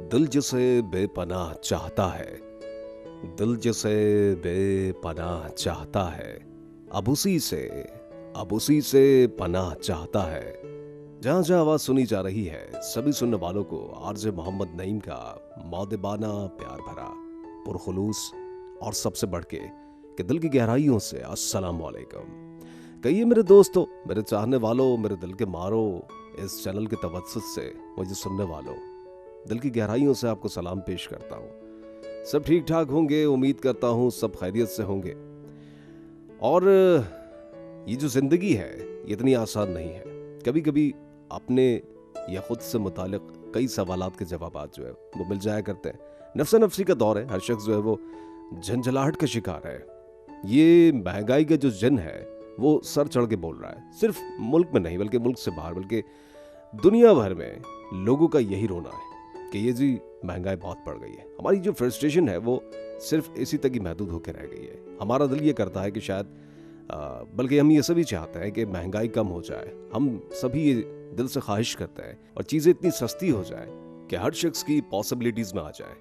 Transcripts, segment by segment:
दिल जिसे बेपनाह चाहता है, दिल जिसे बेपनाह चाहता है, अब उसी से अब उसी से पनाह चाहता है। जहां जहां आवाज सुनी जा रही है, सभी सुनने वालों को आरजे मोहम्मद नईम का मौदेबाना प्यार भरा, पुरखुलूस और सबसे बढ़ के कि दिल की गहराइयों से अस्सलाम वालेकुम। कहिए मेरे दोस्तों, मेरे चाहने वालों, मेरे दिल के मारो, इस चैनल के तवज्जुद से मुझे सुनने वालों, दिल की गहराइयों से आपको सलाम पेश करता हूँ। सब ठीक ठाक होंगे, उम्मीद करता हूँ सब खैरियत से होंगे। और ये जो जिंदगी है ये इतनी आसान नहीं है। कभी कभी अपने या खुद से मुतालिक कई सवालात के जवाब जो है वो मिल जाया करते हैं। नफ्सा नफ्सी का दौर है, हर शख्स जो है वो झंझलाहट का शिकार है। ये महंगाई का जो जन है वो सर चढ़ के बोल रहा है, सिर्फ मुल्क में नहीं बल्कि मुल्क से बाहर, बल्कि दुनिया भर में लोगों का यही रोना है कि ये जी महंगाई बहुत बढ़ गई है। हमारी जो फ्रस्ट्रेशन है वो सिर्फ इसी तक ही महदूद होकर रह गई है। हमारा दिल ये करता है कि शायद बल्कि हम ये सभी चाहते हैं कि महंगाई कम हो जाए। हम सभी ये दिल से ख्वाहिश करते हैं और चीज़ें इतनी सस्ती हो जाए कि हर शख्स की पॉसिबिलिटीज़ में आ जाए,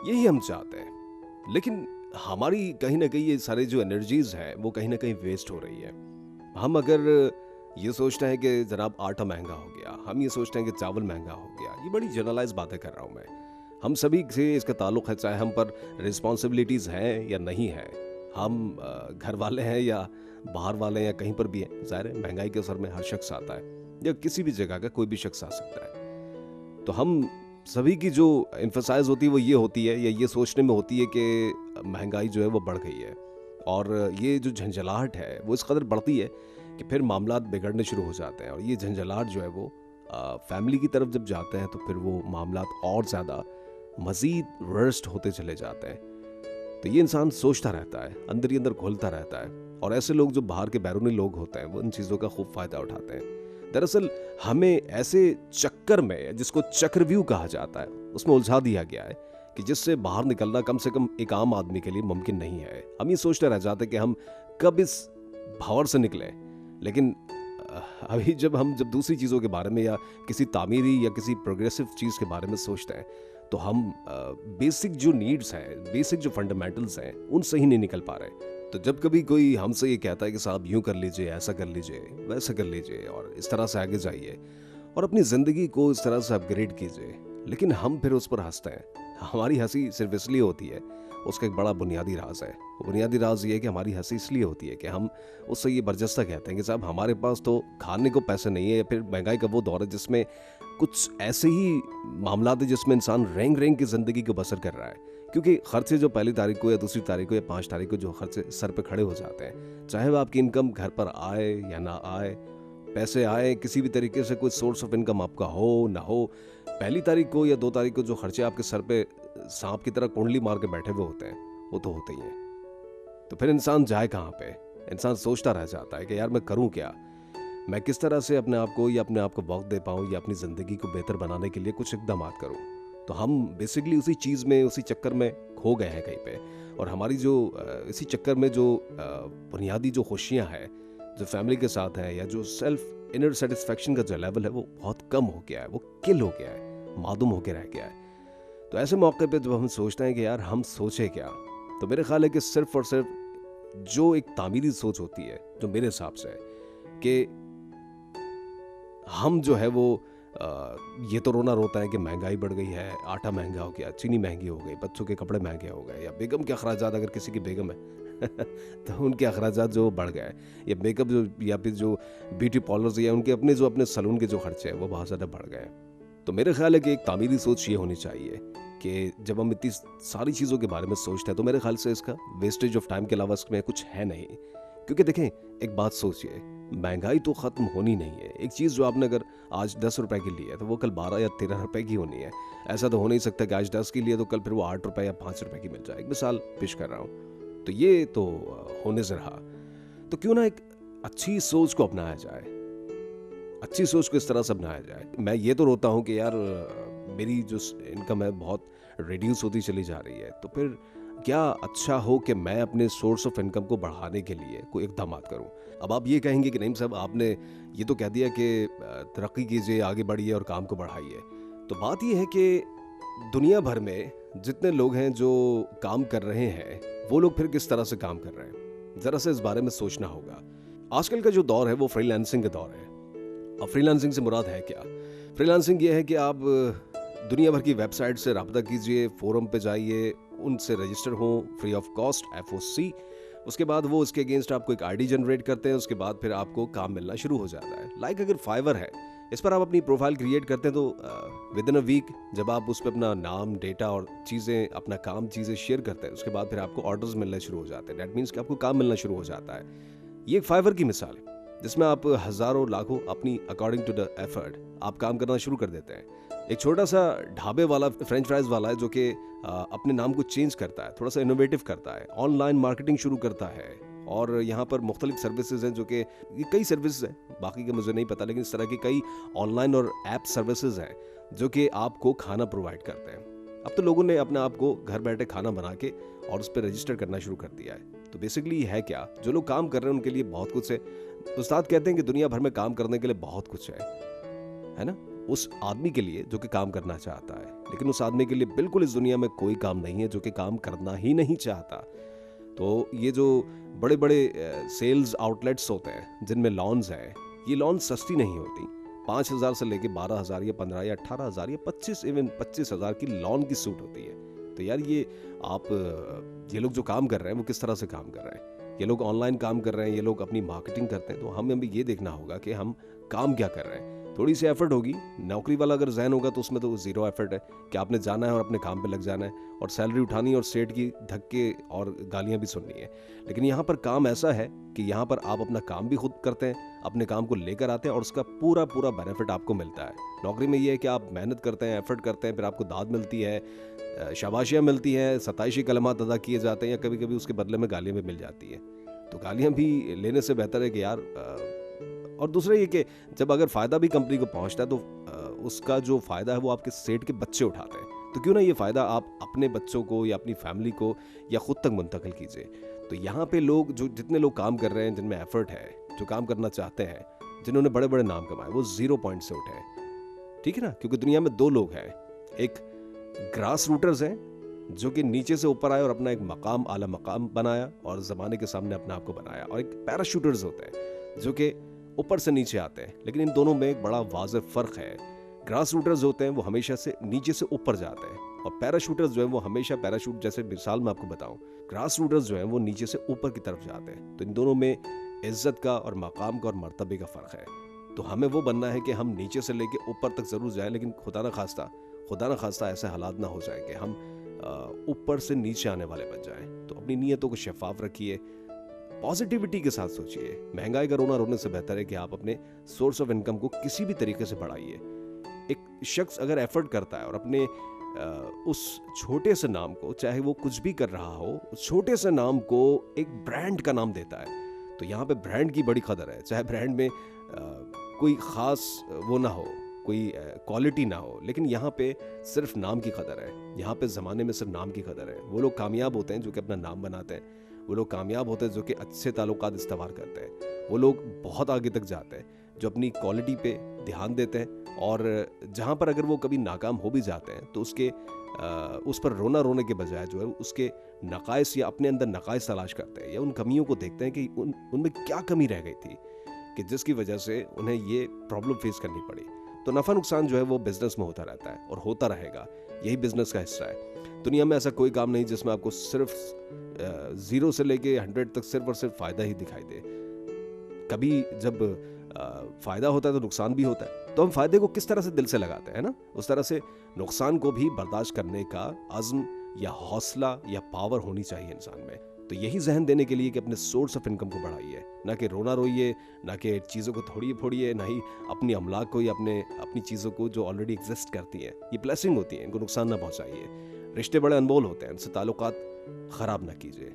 यही हम चाहते हैं। लेकिन हमारी कहीं ना कहीं ये सारे जो एनर्जीज हैं वो कहीं ना कहीं वेस्ट हो रही है। हम अगर ये सोचते हैं कि जनाब आटा महंगा हो गया, हम ये सोचते हैं कि चावल महंगा हो गया, ये बड़ी जनरलाइज बातें कर रहा हूँ मैं। हम सभी से इसका ताल्लुक है, चाहे हम पर रिस्पॉन्सिबिलिटीज़ हैं या नहीं है, हम घर वाले हैं या बाहर वाले हैं या कहीं पर भी हैं। ज़ाहिर है महंगाई के असर में हर शख्स आता है, या किसी भी जगह का कोई भी शख्स आ सकता है। तो हम सभी की जो एम्फसाइज होती है वो ये होती है, या ये सोचने में होती है कि महंगाई जो है वो बढ़ गई है। और ये जो झंझलाहट है वो इस कदर बढ़ती है कि फिर मामलात बिगड़ने शुरू हो जाते हैं। और ये झंझलाहट जो है वो फैमिली की तरफ जब जाते हैं तो फिर वो मामलात और ज़्यादा मज़ीद वर्स्ट होते चले जाते हैं। तो ये इंसान सोचता रहता है, अंदर ही अंदर घुलता रहता है। और ऐसे लोग जो बाहर के बैरूनी लोग होते हैं वो इन चीज़ों का खूब फ़ायदा उठाते हैं। दरअसल हमें ऐसे चक्कर में, जिसको चक्रव्यूह कहा जाता है, उसमें उलझा दिया गया है कि जिससे बाहर निकलना कम से कम एक आम आदमी के लिए मुमकिन नहीं है। हम ये सोचते रह जाते हैं कि हम कब इस भावर से निकलें। लेकिन अभी जब दूसरी चीज़ों के बारे में या किसी तामीरी या किसी प्रोग्रेसिव चीज़ के बारे में सोचते हैं तो हम बेसिक जो नीड्स हैं, बेसिक जो फंडामेंटल्स हैं, उनसे ही नहीं निकल पा रहे। तो जब कभी कोई हमसे ये कहता है कि साहब यूं कर लीजिए, ऐसा कर लीजिए, वैसा कर लीजिए और इस तरह से आगे जाइए और अपनी ज़िंदगी को इस तरह से अपग्रेड कीजिए, लेकिन हम फिर उस पर हंसते हैं। हमारी हंसी सिर्फ इसलिए होती है, उसका एक बड़ा बुनियादी राज है। वो बुनियादी राज ये है कि हमारी हंसी इसलिए होती है कि हम उससे ये बर्जस्ता कहते हैं कि साहब हमारे पास तो खाने को पैसे नहीं है, या फिर महंगाई का वो दौर है जिसमें कुछ ऐसे ही मामलात है जिसमें इंसान रेंग रेंग की ज़िंदगी को बसर कर रहा है। क्योंकि खर्चे जो पहली तारीख को या दूसरी तारीख को या 5 तारीख को जो खर्चे सर पे खड़े हो जाते हैं, चाहे वो आपकी इनकम घर पर आए या ना आए, पैसे आए किसी भी तरीके से, कोई सोर्स ऑफ इनकम आपका हो ना हो, पहली तारीख को या 2 तारीख को जो खर्चे आपके सर पे सांप की तरह कुंडली मार के बैठे हुए होते हैं वो तो होते ही हैं। तो फिर इंसान जाए कहाँ पे? इंसान सोचता रह जाता है कि यार मैं करूँ क्या, मैं किस तरह से अपने आप को वक्त दे पाऊँ या अपनी ज़िंदगी को बेहतर बनाने के लिए कुछ इकदाम करूँ। तो हम बेसिकली उसी चीज़ में, उसी चक्कर में खो गए हैं कहीं पे। और हमारी जो इसी चक्कर में जो बुनियादी जो खुशियाँ हैं जो फैमिली के साथ हैं, या जो सेल्फ इनर सेटिस्फेक्शन का जो लेवल है वो बहुत कम हो गया है, वो किल हो गया है, मादूम होके रह गया है। तो ऐसे मौके पे जब हम सोचते हैं कि यार हम सोचे क्या, तो मेरे ख्याल है कि सिर्फ और सिर्फ जो एक तामीरी सोच होती है, जो मेरे हिसाब से है कि हम जो है वो ये तो रोना रोता है कि महंगाई बढ़ गई है, आटा महंगा हो गया, चीनी महंगी हो गई, बच्चों के कपड़े महंगे हो गए, या बेगम के अखराजात, अगर किसी की बेगम है तो उनके अखराजात जो बढ़ गए, या मेकअप जो, या फिर जो ब्यूटी पार्लर्स या उनके अपने सलून के जो खर्चे हैं वो बहुत ज़्यादा बढ़ गए। तो मेरे ख्याल है कि एक तामीरी सोच ये होनी चाहिए कि जब हम इतनी सारी चीज़ों के बारे में सोचते हैं तो मेरे ख्याल से इसका वेस्टेज ऑफ टाइम के अलावा इसमें कुछ है नहीं। क्योंकि देखें, एक बात सोचिए, महंगाई तो ख़त्म होनी नहीं है। एक चीज़ जो आपने अगर आज 10 रुपए की ली है तो वो कल 12 या 13 रुपए की होनी है। ऐसा तो हो नहीं सकता कि आज 10 की लिए तो कल फिर वो 8 रुपए या 5 रुपए की मिल जाए। एक मिसाल पेश कर रहा हूँ। तो ये तो होने से रहा, तो क्यों ना एक अच्छी सोच को अपनाया जाए, अच्छी सोच को इस तरह से अपनाया जाए। मैं ये तो रोता हूँ कि यार मेरी जो इनकम है बहुत रिड्यूस होती चली जा रही है, तो फिर क्या अच्छा हो कि मैं अपने सोर्स ऑफ इनकम को बढ़ाने के लिए कोई इक़दाम करूं। अब आप ये कहेंगे कि नहीं साहब, आपने ये तो कह दिया कि तरक्की कीजिए, आगे बढ़िए और काम को बढ़ाइए। तो बात ये है कि दुनिया भर में जितने लोग हैं जो काम कर रहे हैं, वो लोग फिर किस तरह से काम कर रहे हैं, ज़रा से इस बारे में सोचना होगा। आजकल का जो दौर है वो फ्रीलांसिंग का दौर है। अब फ्रीलांसिंग से मुराद है क्या? फ्रीलांसिंग ये है कि आप दुनिया भर की वेबसाइट से राब्ता कीजिए, फोरम पे जाइए, उनसे रजिस्टर हों फ्री ऑफ कॉस्ट, FOC। उसके बाद वो उसके अगेंस्ट आपको एक ID जनरेट करते हैं, उसके बाद फिर आपको काम मिलना शुरू हो जाता है। लाइक अगर फाइवर है, इस पर आप अपनी प्रोफाइल क्रिएट करते हैं तो विद इन अ वीक जब आप उस पर अपना नाम, डेटा और चीज़ें, अपना काम, चीज़ें शेयर करते हैं, उसके बाद फिर आपको ऑर्डर्स मिलने शुरू हो जाते हैं। दैट मीन्स कि आपको काम मिलना शुरू हो जाता है। ये एक फाइवर की मिसाल है जिसमें आप हज़ारों लाखों अपनी अकॉर्डिंग टू द एफर्ट आप काम करना शुरू कर देते हैं। एक छोटा सा ढाबे वाला, फ्रेंच फ्राइज वाला है जो कि अपने नाम को चेंज करता है, थोड़ा सा इनोवेटिव करता है, ऑनलाइन मार्केटिंग शुरू करता है और यहाँ पर मुख्तलिफ सर्विसेज हैं जो कि ये कई सर्विसेज हैं, बाकी का मुझे नहीं पता, लेकिन इस तरह की कई ऑनलाइन और ऐप सर्विसेज हैं जो कि आपको खाना प्रोवाइड करते हैं। अब तो लोगों ने अपने आप को घर बैठे खाना बना के और उस पर रजिस्टर करना शुरू कर दिया है। तो बेसिकली है क्या, जो लोग काम कर रहे हैं उनके लिए बहुत कुछ है। उस्ताद कहते हैं कि दुनिया भर में काम करने के लिए बहुत कुछ है ना, उस आदमी के लिए जो कि काम करना चाहता है। लेकिन उस आदमी के लिए बिल्कुल इस दुनिया में कोई काम नहीं है जो कि काम करना ही नहीं चाहता। तो ये जो बड़े बड़े सेल्स आउटलेट्स होते हैं जिनमें लॉन्स हैं, ये लॉन्स सस्ती नहीं होती। 5,000 से लेके 12,000 या 15 या 18,000 या 25, इवन 25,000 की लॉन की सूट होती है। तो यार ये लोग जो काम कर रहे हैं वो किस तरह से काम कर रहे हैं? ये लोग ऑनलाइन काम कर रहे हैं, ये लोग अपनी मार्केटिंग करते हैं। तो हमें भी ये देखना होगा कि हम काम क्या कर रहे हैं। थोड़ी सी एफर्ट होगी, नौकरी वाला अगर जहन होगा तो उसमें तो ज़ीरो एफर्ट है कि आपने जाना है और अपने काम पे लग जाना है और सैलरी उठानी और सेठ की धक्के और गालियां भी सुननी है। लेकिन यहाँ पर काम ऐसा है कि यहाँ पर आप अपना काम भी खुद करते हैं, अपने काम को लेकर आते हैं और उसका पूरा पूरा बेनिफिट आपको मिलता है। नौकरी में ये है कि आप मेहनत करते हैं, एफर्ट करते हैं, फिर आपको दाद मिलती है, शाबाशियाँ मिलती हैं, सताइशी कलमात अदा किए जाते हैं या कभी कभी उसके बदले में गालियाँ भी मिल जाती हैं। तो गालियाँ भी लेने से बेहतर है कि यार और दूसरा ये कि जब अगर फ़ायदा भी कंपनी को पहुंचता है तो उसका जो फ़ायदा है वो आपके सेठ के बच्चे उठाते हैं। तो क्यों ना ये फ़ायदा आप अपने बच्चों को या अपनी फैमिली को या ख़ुद तक मुंतकिल कीजिए। तो यहाँ पे लोग जितने लोग काम कर रहे हैं, जिनमें एफर्ट है, जो काम करना चाहते हैं, जिन्होंने बड़े बड़े नाम कमाए, वो 0 पॉइंट से उठे हैं। ठीक है ना, क्योंकि दुनिया में 2 लोग हैं, एक ग्रास रूटर्स हैं जो कि नीचे से ऊपर आए और अपना एक मकाम, आला मकाम बनाया और ज़माने के सामने अपने आप को बनाया, और एक पैराशूटर्स होते हैं जो कि ऊपर से नीचे आते हैं। लेकिन इन दोनों में एक बड़ा वाज़ेह फ़र्क है। ग्रास रूटर्स होते हैं वो हमेशा से नीचे से ऊपर जाते हैं और पैराशूटर्स जो हैं वो हमेशा, पैराशूट जैसे मिसाल मैं आपको बताऊं, ग्रास रूटर्स जो हैं वो नीचे से ऊपर की तरफ जाते हैं। तो इन दोनों में इज्जत का और मकाम का और मर्तबे का फ़र्क है। तो हमें वो बनना है कि हम नीचे से लेके ऊपर तक ज़रूर जाएं, लेकिन खुदा न खास्ता ऐसे हालात ना हो जाए कि हम ऊपर से नीचे आने वाले बन जाएं। तो अपनी नीयतों को शफाफ रखिए, पॉजिटिविटी के साथ सोचिए। महंगाई का रोना रोने से बेहतर है कि आप अपने सोर्स ऑफ इनकम को किसी भी तरीके से बढ़ाइए। एक शख्स अगर एफर्ट करता है और अपने उस छोटे से नाम को, चाहे वो कुछ भी कर रहा हो, उस छोटे से नाम को एक ब्रांड का नाम देता है, तो यहाँ पे ब्रांड की बड़ी कदर है। चाहे ब्रांड में कोई ख़ास वो ना हो, कोई क्वालिटी ना हो, लेकिन यहाँ पे सिर्फ नाम की कदर है। यहाँ पे ज़माने में सिर्फ नाम की कदर है। वो लोग कामयाब होते हैं जो कि अपना नाम बनाते हैं, वो लोग कामयाब होते हैं जो कि अच्छे ताल्लुकात इस्तेमाल करते हैं, वो लोग बहुत आगे तक जाते हैं जो अपनी क्वालिटी पे ध्यान देते हैं। और जहाँ पर अगर वो कभी नाकाम हो भी जाते हैं तो उस पर रोना रोने के बजाय जो है उसके नकाइस या अपने अंदर नकाइस तलाश करते हैं या उन कमियों को देखते हैं कि उनमें क्या कमी रह गई थी कि जिसकी वजह से उन्हें ये प्रॉब्लम फेस करनी पड़ी। तो नफ़ा नुकसान जो है वो बिजनेस में होता रहता है और होता रहेगा, यही बिजनेस का हिस्सा है। दुनिया में ऐसा कोई काम नहीं जिसमें आपको सिर्फ 0 से लेके 100 तक सिर्फ और सिर्फ फ़ायदा ही दिखाई दे। कभी जब फ़ायदा होता है तो नुकसान भी होता है। तो हम फ़ायदे को किस तरह से दिल से लगाते हैं ना, उस तरह से नुकसान को भी बर्दाश्त करने का अज़्म या हौसला या पावर होनी चाहिए इंसान में। तो यही जहन देने के लिए कि अपने सोर्स ऑफ इनकम को बढ़ाइए, ना कि रोना रोइए, ना कि चीज़ों को थोड़िए फोड़िए, ना ही अपनी अमलाक को या अपनी चीज़ों को जो ऑलरेडी एग्जिस्ट करती हैं, ये ब्लेसिंग होती है, इनको नुकसान ना पहुँचाइए। रिश्ते बड़े अनमोल होते हैं, इनसे ताल्लुकात ख़राब ना कीजिए,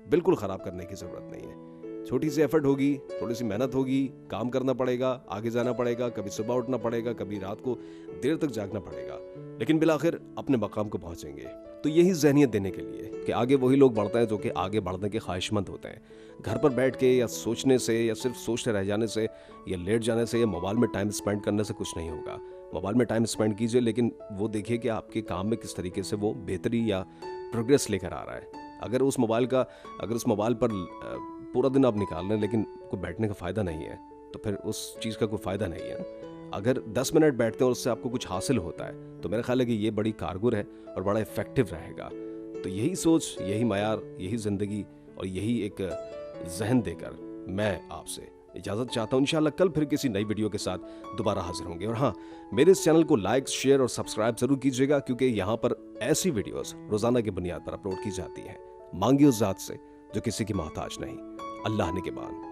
बिल्कुल ख़राब करने की ज़रूरत नहीं है। छोटी सी एफर्ट होगी, थोड़ी सी मेहनत होगी, काम करना पड़ेगा, आगे जाना पड़ेगा, कभी सुबह उठना पड़ेगा, कभी रात को देर तक जागना पड़ेगा, लेकिन बिलाखिर अपने मकाम को पहुंचेंगे। तो यही जहनियत देने के लिए कि आगे वही लोग बढ़ते हैं जो कि आगे बढ़ने के ख्वाहिशमंद होते हैं। घर पर बैठ के या सोचने से या सिर्फ सोचते रह जाने से या लेट जाने से या मोबाइल में टाइम स्पेंड करने से कुछ नहीं होगा। मोबाइल में टाइम स्पेंड कीजिए, लेकिन वो देखिए कि आपके काम में किस तरीके से वो बेहतरी या प्रोग्रेस लेकर आ रहा है। अगर उस मोबाइल पर पूरा दिन आप निकाल रहे हैं लेकिन कोई बैठने का फ़ायदा नहीं है, तो फिर उस चीज़ का कोई फ़ायदा नहीं है ना। अगर 10 मिनट बैठते हैं और उससे आपको कुछ हासिल होता है, तो मेरा ख्याल है कि ये बड़ी कारगर है और बड़ा इफ़ेक्टिव रहेगा। तो यही सोच, यही मयार, यही ज़िंदगी और यही एक ज़हन देकर मैं आपसे इजाज़त चाहता हूँ। इंशाल्लाह कल फिर किसी नई वीडियो के साथ दोबारा हाजिर होंगे। और हाँ, मेरे इस चैनल को लाइक, शेयर और सब्सक्राइब ज़रूर कीजिएगा, क्योंकि यहाँ पर ऐसी वीडियोस रोज़ाना की बुनियाद पर अपलोड की जाती हैं। मांगिए उस ज़ात से जो किसी की मोहताज नहीं। अल्लाह ने के बाद।